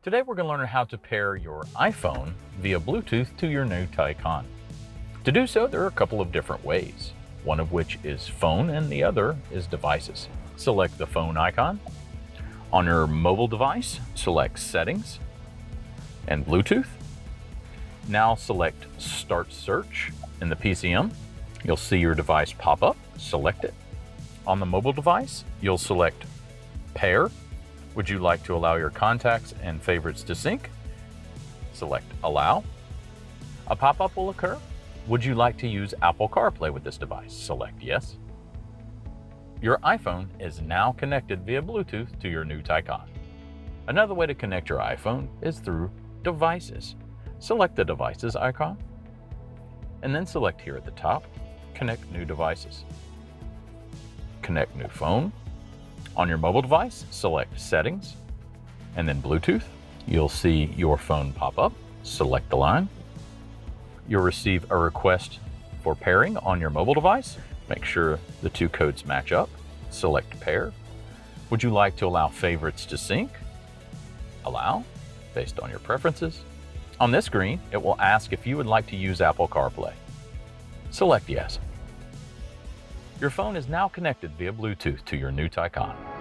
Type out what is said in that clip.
Today we're going to learn how to pair your iPhone via Bluetooth to your new Taycan. To do so, there are a couple of different ways, one of which is phone and the other is devices. Select the phone icon. On your mobile device, select Settings and Bluetooth. Now select Start Search in the PCM. You'll see your device pop up, select it. On the mobile device, you'll select Pair. Would you like to allow your contacts and favorites to sync? Select Allow. A pop-up will occur. Would you like to use Apple CarPlay with this device? Select Yes. Your iPhone is now connected via Bluetooth to your new Taycan. Another way to connect your iPhone is through Devices. Select the Devices icon, and then select here at the top, Connect New Devices. Connect New Phone. On your mobile device, select Settings, and then Bluetooth. You'll see your phone pop up. Select the line. You'll receive a request for pairing on your mobile device. Make sure the two codes match up. Select Pair. Would you like to allow favorites to sync? Allow, based on your preferences. On this screen, it will ask if you would like to use Apple CarPlay. Select Yes. Your phone is now connected via Bluetooth to your new Taycan.